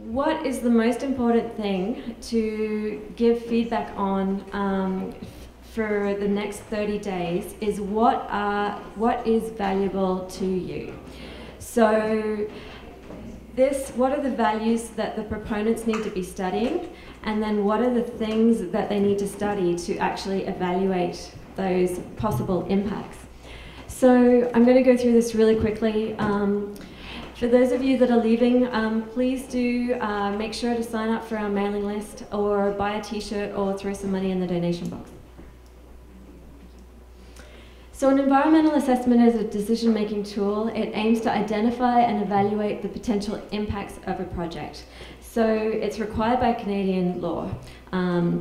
what is the most important thing to give feedback on for the next 30 days is what is valuable to you. So what are the values that the proponents need to be studying, and then what are the things that they need to study to actually evaluate those possible impacts. So I'm going to go through this really quickly. For those of you that are leaving, please do make sure to sign up for our mailing list or buy a t-shirt or throw some money in the donation box. So an environmental assessment is a decision-making tool. It aims to identify and evaluate the potential impacts of a project. So it's required by Canadian law.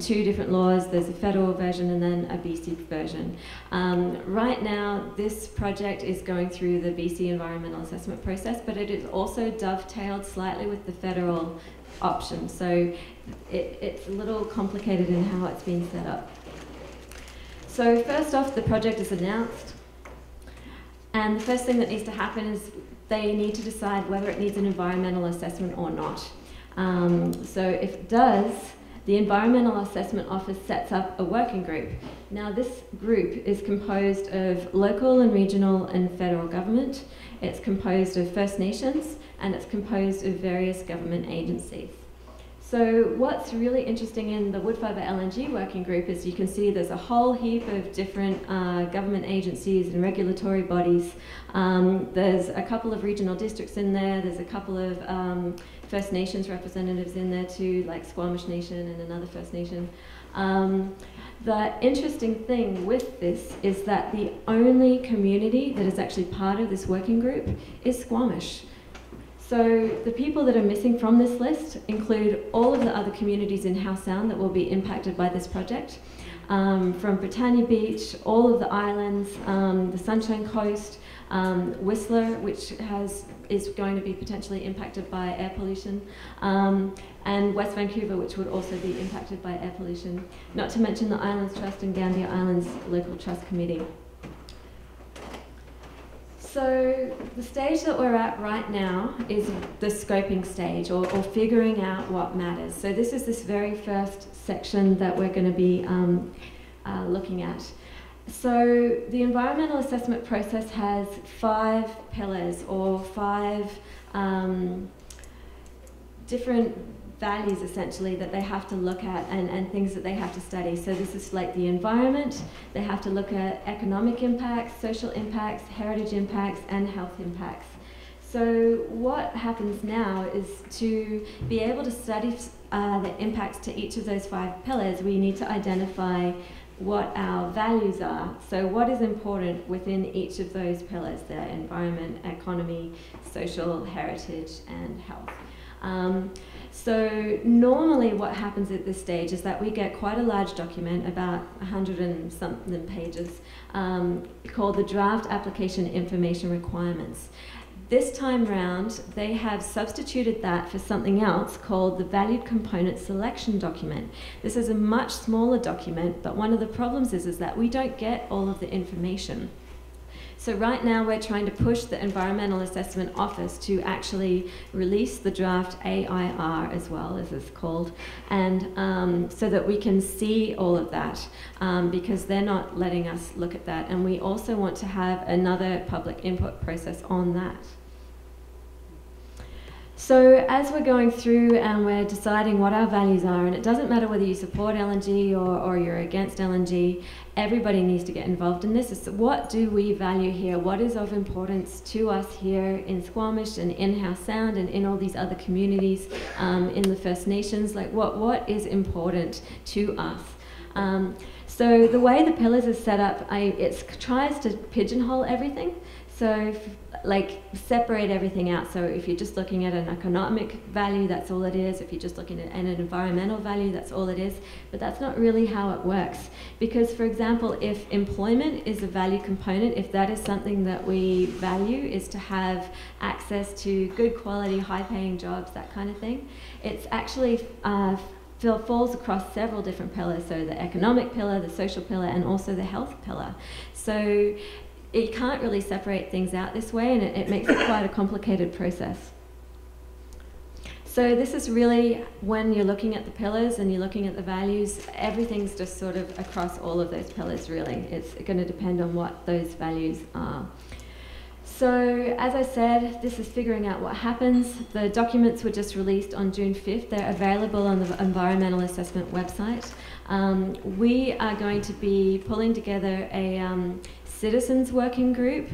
Two different laws, there's a federal version and then a BC version. Right now, this project is going through the BC environmental assessment process, but it is also dovetailed slightly with the federal option. So it's a little complicated in how it's been set up. So first off, the project is announced, and the first thing that needs to happen is they need to decide whether it needs an environmental assessment or not. So if it does, the Environmental Assessment Office sets up a working group. Now this group is composed of local and regional and federal government. It's composed of First Nations, and it's composed of various government agencies. So what's really interesting in the wood fibre LNG working group is you can see there's a whole heap of different government agencies and regulatory bodies. There's a couple of regional districts in there, there's a couple of First Nations representatives in there too, like Squamish Nation and another First Nation. The interesting thing with this is that the only community that is actually part of this working group is Squamish. So the people that are missing from this list include all of the other communities in Howe Sound that will be impacted by this project, from Britannia Beach, all of the islands, the Sunshine Coast, Whistler, which is going to be potentially impacted by air pollution, and West Vancouver, which would also be impacted by air pollution, not to mention the Islands Trust and Gambier Islands Local Trust Committee. So the stage that we're at right now is the scoping stage, or figuring out what matters. So this is this very first section that we're going to be looking at. So the environmental assessment process has 5 pillars, or 5 different values essentially that they have to look at, and things that they have to study. So this is like the environment, they have to look at economic impacts, social impacts, heritage impacts, and health impacts. So what happens now is to be able to study the impacts to each of those 5 pillars, we need to identify what our values are. So what is important within each of those pillars, the environment, economy, social, heritage, and health. So normally what happens at this stage is that we get quite a large document, about 100 and something pages, called the Draft Application Information Requirements. This time round, they have substituted that for something else called the Valued Component Selection Document. This is a much smaller document, but one of the problems is that we don't get all of the information. So right now we're trying to push the Environmental Assessment Office to actually release the draft AIR as well, as it's called, and so that we can see all of that, because they're not letting us look at that. And we also want to have another public input process on that. So as we're going through and we're deciding what our values are, and it doesn't matter whether you support LNG or you're against LNG, everybody needs to get involved in this. It's what do we value here? What is of importance to us here in Squamish and in Howe Sound and in all these other communities, in the First Nations? Like what is important to us? So the way the pillars is set up, it tries to pigeonhole everything. So like separate everything out. So if you're just looking at an economic value, that's all it is. If you're just looking at an environmental value, that's all it is. But that's not really how it works. Because for example, if employment is a value component, if that is something that we value, is to have access to good quality, high paying jobs, that kind of thing, it's actually falls across several different pillars. So the economic pillar, the social pillar, and also the health pillar. So you can't really separate things out this way, and it makes it quite a complicated process. So this is really, when you're looking at the pillars and you're looking at the values, everything's just sort of across all of those pillars, really. It's going to depend on what those values are. So, as I said, this is figuring out what happens. The documents were just released on June 5th. They're available on the Environmental Assessment website. We are going to be pulling together a citizens working group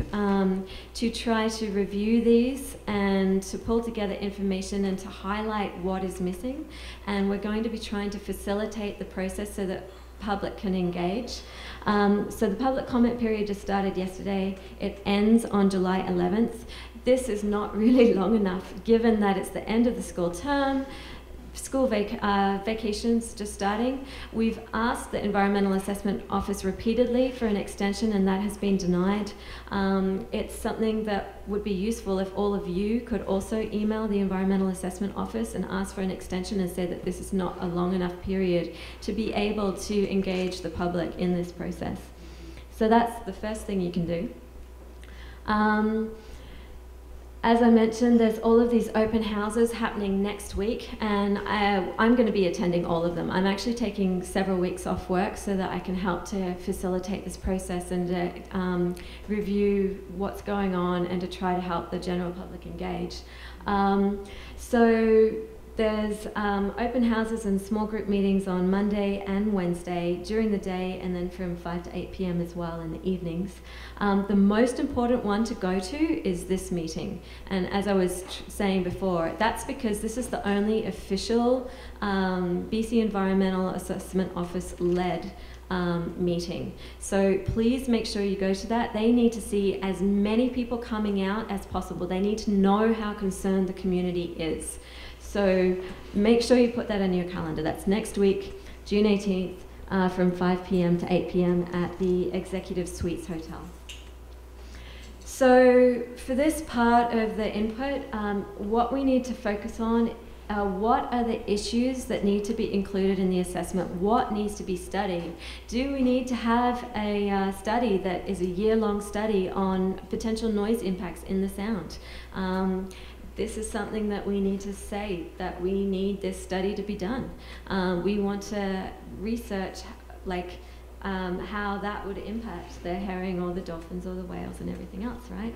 to try to review these and to pull together information and to highlight what is missing. And we're going to be trying to facilitate the process so that public can engage. So the public comment period just started yesterday. It ends on July 11th. This is not really long enough, given that it's the end of the school term, school vacations just starting. We've asked the Environmental Assessment Office repeatedly for an extension, and that has been denied. It's something that would be useful if all of you could also email the Environmental Assessment Office and ask for an extension and say that this is not a long enough period to be able to engage the public in this process. So that's the first thing you can do. As I mentioned, there's all of these open houses happening next week, and I'm going to be attending all of them. I'm actually taking several weeks off work so that I can help to facilitate this process and to review what's going on and to try to help the general public engage. So there's open houses and small group meetings on Monday and Wednesday during the day, and then from 5 to 8 p.m. as well in the evenings. The most important one to go to is this meeting. And as I was saying before, that's because this is the only official BC Environmental Assessment Office led meeting. So please make sure you go to that. They need to see as many people coming out as possible. They need to know how concerned the community is. So make sure you put that in your calendar. That's next week, June 18th, from 5 p.m. to 8 p.m. at the Executive Suites Hotel. So for this part of the input, what we need to focus on, what are the issues that need to be included in the assessment? What needs to be studied? Do we need to have a study that is a year-long study on potential noise impacts in the sound? This is something that we need to say, that we need this study to be done. We want to research how that would impact the herring or the dolphins or the whales and everything else, right?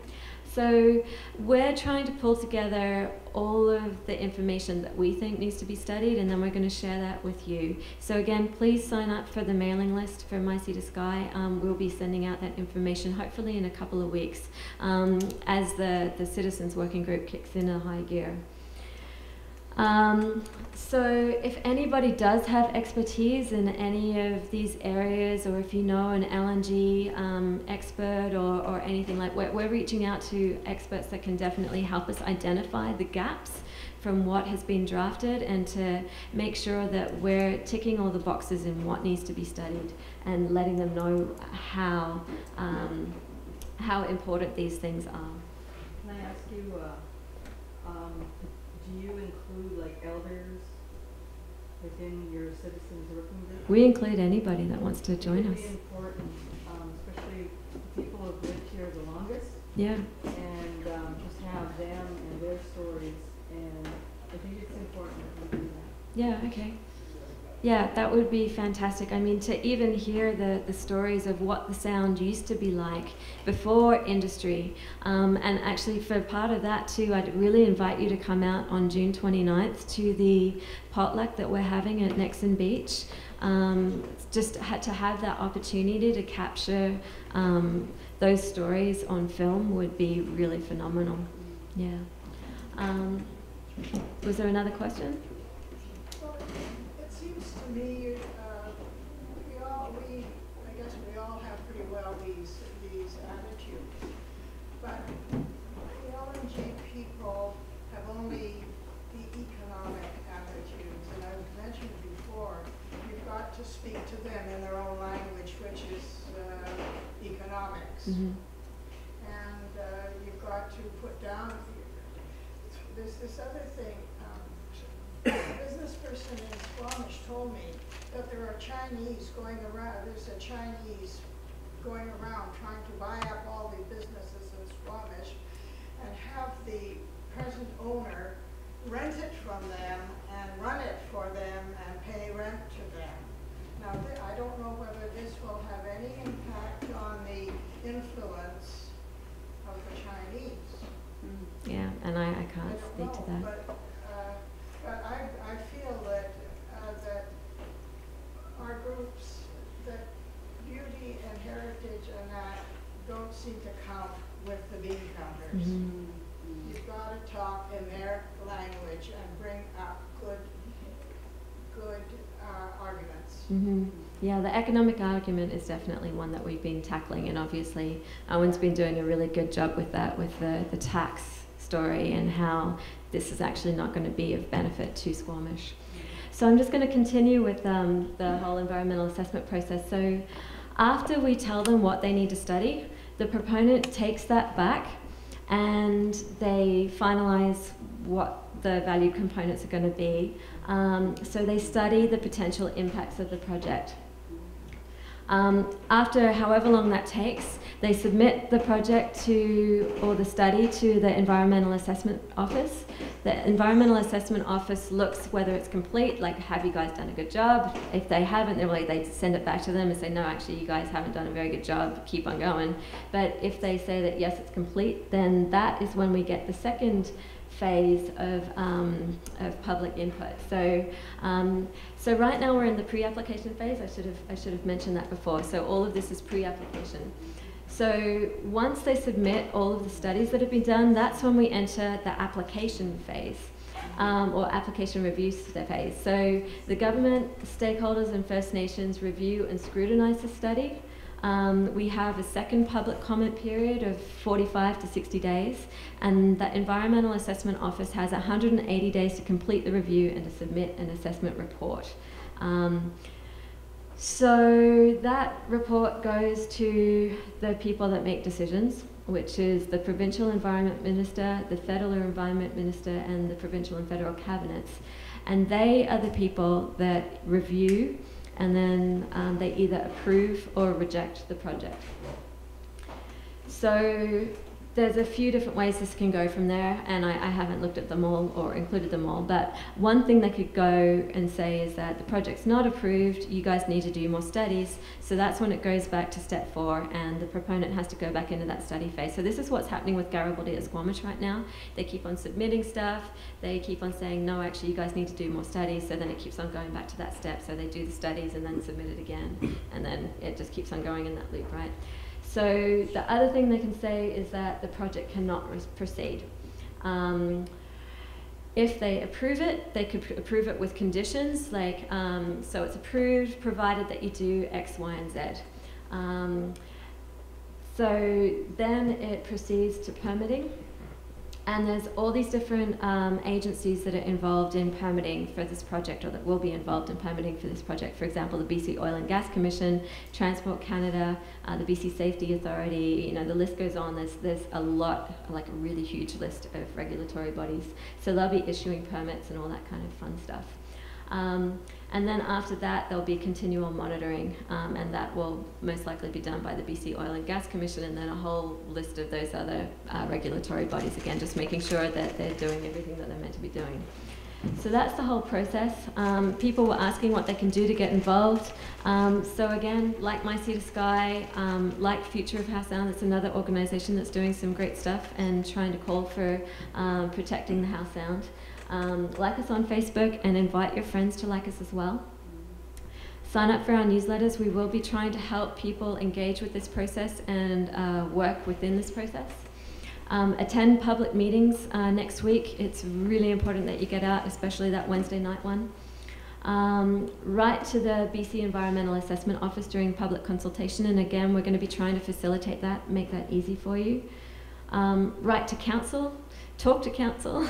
So we're trying to pull together all of the information that we think needs to be studied, and then we're going to share that with you. So again, please sign up for the mailing list for My Sea to Sky. We'll be sending out that information hopefully in a couple of weeks as the Citizens Working Group kicks in a high gear. So if anybody does have expertise in any of these areas, or if you know an LNG expert or anything like, we're reaching out to experts that can definitely help us identify the gaps from what has been drafted and to make sure that we're ticking all the boxes in what needs to be studied and letting them know how important these things are. Can I ask you, do you include like elders within your citizens working group? We include anybody that wants to join us. It's really important, especially the people who have lived here the longest. Yeah. And just have them and their stories, and I think it's important that we do that. Yeah, okay. Yeah, that would be fantastic. I mean, to even hear the stories of what the sound used to be like before industry. And actually for part of that too, I'd really invite you to come out on June 29th to the potluck that we're having at Nexon Beach. Just had to have that opportunity to capture those stories on film would be really phenomenal. Yeah. Was there another question? To me, I guess we all have pretty well these attitudes, but the LNG people have only the economic attitudes, and I've mentioned before, you've got to speak to them in their own language, which is economics. Mm-hmm. And you've got to put down, there's this other thing. A business person in Squamish told me that there are Chinese going around, there's a Chinese going around trying to buy up all the businesses in Squamish and have the present owner rent it from them and run it for them and pay rent to them. Now, I don't know whether this will have any impact on the influence of the Chinese. Yeah, and I can't speak to that. But I feel that that our groups, that beauty and heritage and that don't seem to count with the bean counters. You've got to talk in their language and bring up good arguments. Yeah, the economic argument is definitely one that we've been tackling, and obviously Owen's been doing a really good job with that, with the tax story and how this is actually not going to be of benefit to Squamish. So I'm just going to continue with the whole environmental assessment process. So after we tell them what they need to study, the proponent takes that back and they finalize what the value components are going to be. So they study the potential impacts of the project. After however long that takes, they submit the project or the study to the Environmental Assessment Office. The Environmental Assessment Office looks whether it's complete, like, have you guys done a good job? If they haven't, they send it back to them and say, no, actually, you guys haven't done a very good job, keep on going. But if they say that, yes, it's complete, then that is when we get the second phase of public input. So, so right now we're in the pre-application phase. I should have mentioned that before. So all of this is pre-application. So once they submit all of the studies that have been done, that's when we enter the application phase, or application review phase. So the government, stakeholders and First Nations review and scrutinize the study. We have a second public comment period of 45 to 60 days, and the Environmental Assessment Office has 180 days to complete the review and to submit an assessment report. So that report goes to the people that make decisions, which is the Provincial Environment Minister, the Federal Environment Minister, and the Provincial and Federal Cabinets. And they are the people that review, and then they either approve or reject the project. So there's a few different ways this can go from there, and I haven't looked at them all or included them all, but one thing they could go and say is that the project's not approved, you guys need to do more studies. So that's when it goes back to step 4, and the proponent has to go back into that study phase. So this is what's happening with Garibaldi at Squamish right now. They keep on submitting stuff, they keep on saying, no, actually you guys need to do more studies, so then it keeps on going back to that step. So they do the studies and then submit it again, and then it just keeps on going in that loop, right? So the other thing they can say is that the project cannot proceed. If they approve it, they could approve it with conditions, like, so it's approved provided that you do X, Y, and Z. So then it proceeds to permitting. And there's all these different agencies that are involved in permitting for this project, or that will be involved in permitting for this project. For example, the BC Oil and Gas Commission, Transport Canada, the BC Safety Authority, you know, the list goes on. There's a lot, like a really huge list of regulatory bodies. So they'll be issuing permits and all that kind of fun stuff. And then after that, there'll be continual monitoring, and that will most likely be done by the BC Oil and Gas Commission, and then a whole list of those other regulatory bodies, again, just making sure that they're doing everything that they're meant to be doing. So that's the whole process. People were asking what they can do to get involved. So again, like My Sea to Sky, like Future of Howe Sound, it's another organisation that's doing some great stuff and trying to call for protecting the Howe Sound. Like us on Facebook and invite your friends to like us as well. Sign up for our newsletters. We will be trying to help people engage with this process and work within this process. Attend public meetings next week. It's really important that you get out, especially that Wednesday night one. Write to the BC Environmental Assessment Office during public consultation, and again, we're going to be trying to facilitate that, make that easy for you. Write to council. Talk to council,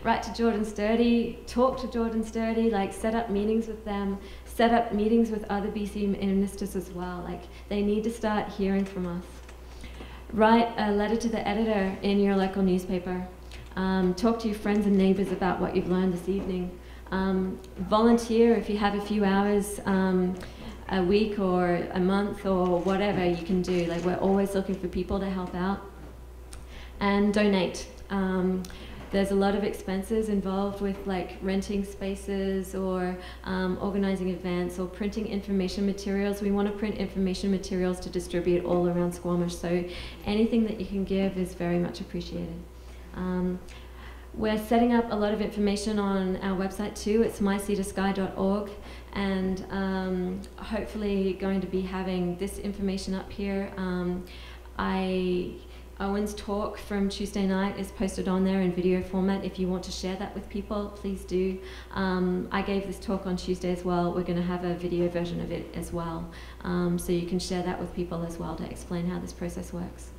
write to Jordan Sturdy, talk to Jordan Sturdy, like set up meetings with them, set up meetings with other BC ministers as well. Like, they need to start hearing from us. Write a letter to the editor in your local newspaper. Talk to your friends and neighbours about what you've learned this evening. Volunteer if you have a few hours a week or a month or whatever you can do. Like, we're always looking for people to help out. And donate. there's a lot of expenses involved with like renting spaces or organizing events or printing information materials. We want to print information materials to distribute all around Squamish, so anything that you can give is very much appreciated. We're setting up a lot of information on our website too. It's myseatorsky.org, and hopefully going to be having this information up here. Owen's talk from Tuesday night is posted on there in video format. If you want to share that with people, please do. I gave this talk on Tuesday as well. We're going to have a video version of it as well. So you can share that with people as well to explain how this process works.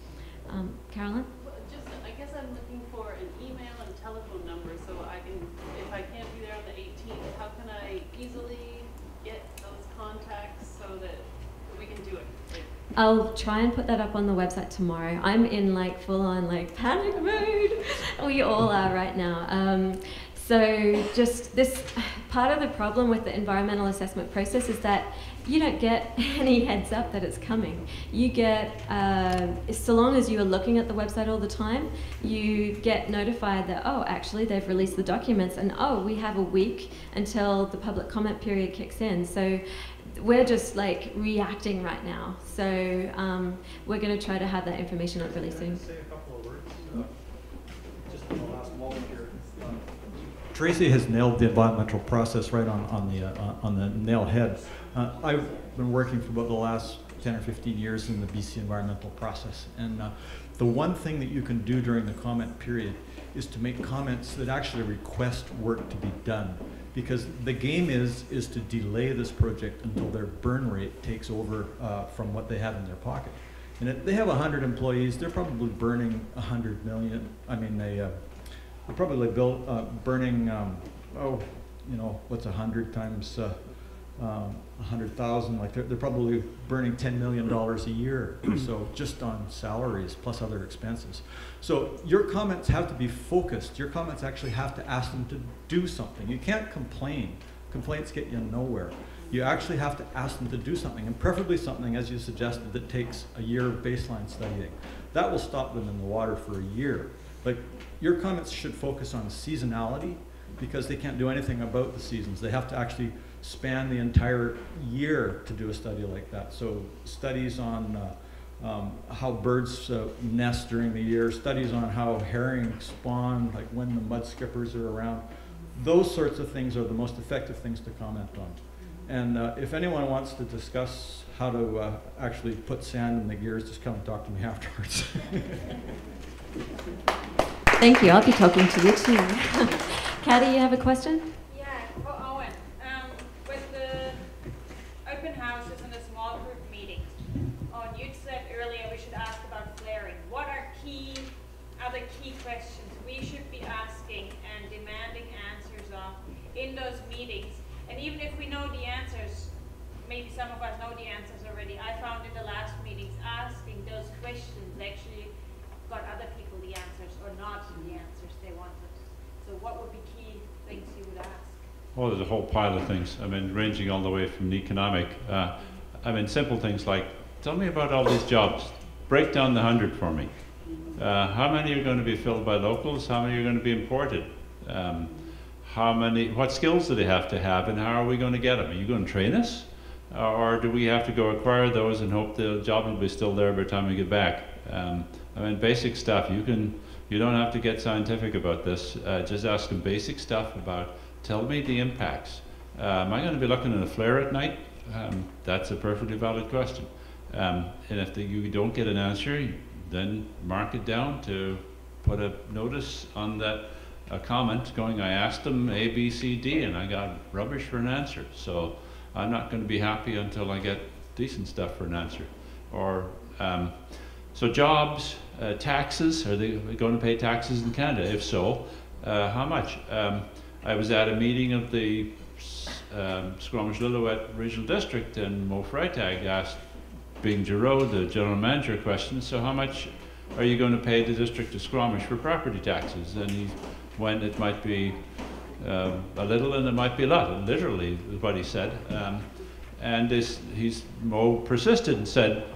Carolyn? Well, just, I guess I'm looking for an email and telephone number so I can, if I can't be there on the 18th, how can I easily get those contacts so that we can do it? Like, I'll try and put that up on the website tomorrow. I'm in like full-on like panic mode. We all are right now. So just this part of the problem with the environmental assessment process is that you don't get any heads up that it's coming. You get, so long as you are looking at the website all the time, you get notified that, oh, actually they've released the documents, and oh, we have a week until the public comment period kicks in. So we're just like reacting right now. So we're going to try to have that information up really soon. Say a couple of words, just in the last moment here. Tracey has nailed the environmental process right on the nail head. I've been working for about the last 10 or 15 years in the BC environmental process, and the one thing that you can do during the comment period is to make comments that actually request work to be done, because the game is to delay this project until their burn rate takes over from what they have in their pocket. And if they have 100 employees, they're probably burning 100 million. I mean, they're probably burning, you know, what's 100 times 100,000? Like they're probably burning $10 million a year or so just on salaries plus other expenses. So your comments have to be focused. Your comments actually have to ask them to do something. You can't complain. Complaints get you nowhere. You actually have to ask them to do something, and preferably something, as you suggested, that takes a year of baseline studying. That will stop them in the water for a year. Like, your comments should focus on seasonality, because they can't do anything about the seasons. They have to actually span the entire year to do a study like that. So studies on how birds nest during the year, studies on how herring spawn, like when the mud skippers are around. Those sorts of things are the most effective things to comment on. And if anyone wants to discuss how to actually put sand in the gears, just come and talk to me afterwards. Thank you. I'll be talking to you too. Caddy, you have a question? Yeah, for Owen. With the open houses and the small group meetings, you'd said earlier we should ask about flaring. What are the key questions we should be asking and demanding answers of in those meetings? And even if we know the answers, maybe some of us know the answers already, I found in the last meetings asking those questions actually got other people the answers or not the answers they wanted. So what would be key things you would ask? Oh, there's a whole pile of things. I mean, ranging all the way from the economic. I mean, simple things like, tell me about all these jobs. Break down the 100 for me. How many are going to be filled by locals? How many are going to be imported? What skills do they have to have, and how are we going to get them? Are you going to train us? Or do we have to go acquire those and hope the job will be still there by the time we get back? I mean, basic stuff. You don't have to get scientific about this. Just ask them basic stuff about, tell me the impacts. Am I going to be looking at a flare at night? That's a perfectly valid question. And if you don't get an answer, then mark it down to put a notice on that, a comment going, I asked them A, B, C, D, and I got rubbish for an answer. So I'm not going to be happy until I get decent stuff for an answer. Or, so jobs, taxes, are they going to pay taxes in Canada? If so, how much? I was at a meeting of the Squamish-Lillooet Regional District, and Mo Freitag asked Bing Giroux, the general manager, a question, so how much are you going to pay the district of Squamish for property taxes? And he went, it might be a little and it might be a lot, literally is what he said. And Mo persisted and said,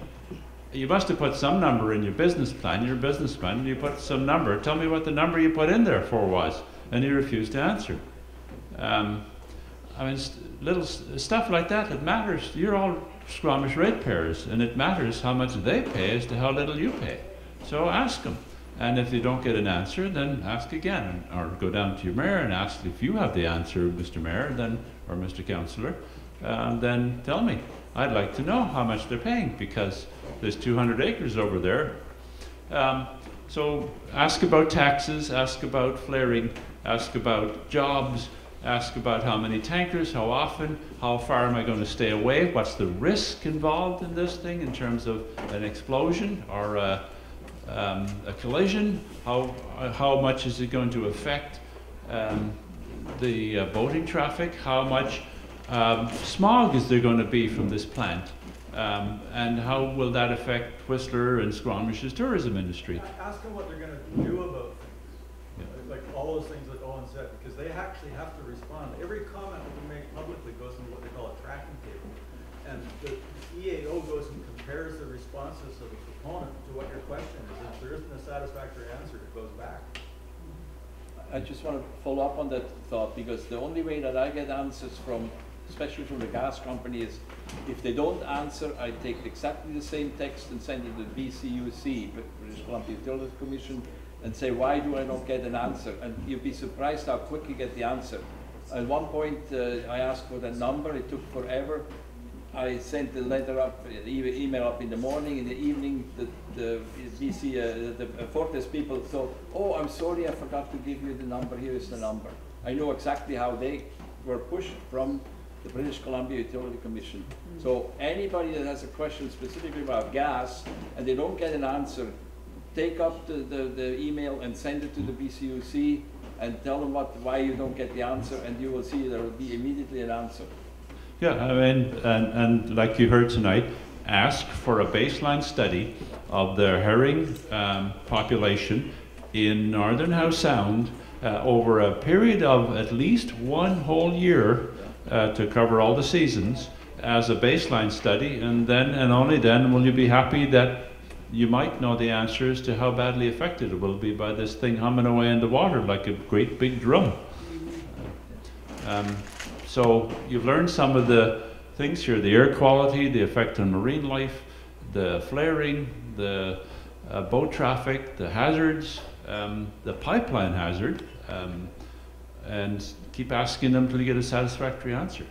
You must have put some number in your business plan, and you put some number. Tell me what the number you put in there for was. And he refused to answer. I mean, little stuff like that, it matters. You're all Squamish ratepayers, and it matters how much they pay as to how little you pay. So ask them. And if you don't get an answer, then ask again. Or go down to your mayor and ask if you have the answer, Mr. Mayor, then, or Mr. Councillor, then tell me. I'd like to know how much they're paying, because there's 200 acres over there. So ask about taxes, ask about flaring, ask about jobs, ask about how many tankers, how often, how far am I going to stay away, what's the risk involved in this thing in terms of an explosion or a collision, how much is it going to affect the boating traffic, how much smog is there going to be from this plant, and how will that affect Whistler and Squamish's tourism industry. Ask them what they're going to do about things. Like all those things that Owen said, because they actually have to respond. Every comment that we make publicly goes into what they call a tracking table. And the EAO goes and compares the responses of the proponent to what your question is. And if there isn't a satisfactory answer, it goes back. I just want to follow up on that thought, because the only way that I get answers from, especially from the gas company, is if they don't answer, I take exactly the same text and send it to the BCUC, British Columbia Utilities Commission, and say, why do I not get an answer? And you'd be surprised how quick you get the answer. At one point, I asked for that number. It took forever. I sent the letter up, email up in the morning. In the evening, the Fortis people thought, oh, I'm sorry, I forgot to give you the number. Here is the number. I know exactly how they were pushed from the British Columbia Utility Commission. So anybody that has a question specifically about gas and they don't get an answer, take up the email and send it to the BCUC and tell them why you don't get the answer, and you will see there will be immediately an answer. Yeah, I mean, and like you heard tonight, ask for a baseline study of the herring population in Northern Howe Sound over a period of at least one whole year to cover all the seasons as a baseline study, and then and only then will you be happy that you might know the answers to how badly affected it will be by this thing humming away in the water like a great big drum. So you've learned some of the things here, the air quality, the effect on marine life, the flaring, the boat traffic, the hazards, the pipeline hazard, and keep asking them till you get a satisfactory answer.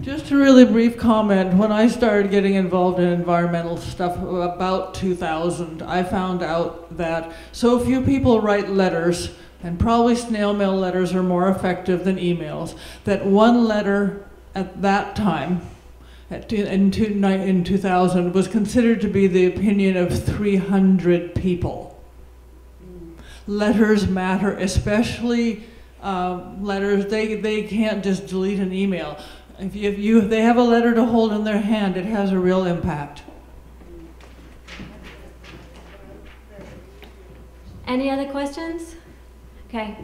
Just a really brief comment. When I started getting involved in environmental stuff about 2000, I found out that so few people write letters, and probably snail mail letters are more effective than emails, that one letter at that time, in 2000, was considered to be the opinion of 300 people. Letters matter, especially letters. They can't just delete an email. If they have a letter to hold in their hand, it has a real impact. Any other questions? Okay.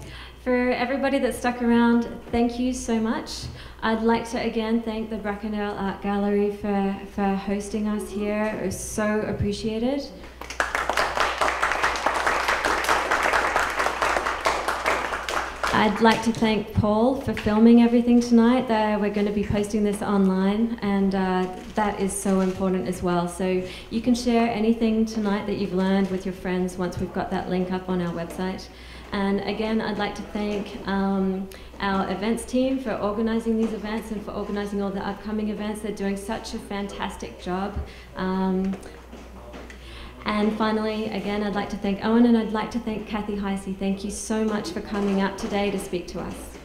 For everybody that stuck around, thank you so much. I'd like to again thank the Brackenell Art Gallery for hosting us here. It was so appreciated. I'd like to thank Paul for filming everything tonight. We're going to be posting this online, and that is so important as well. So you can share anything tonight that you've learned with your friends once we've got that link up on our website. And again, I'd like to thank our events team for organising these events and for organising all the upcoming events. They're doing such a fantastic job. And finally, again, I'd like to thank Owen, and I'd like to thank Kathy Heisey. Thank you so much for coming out today to speak to us.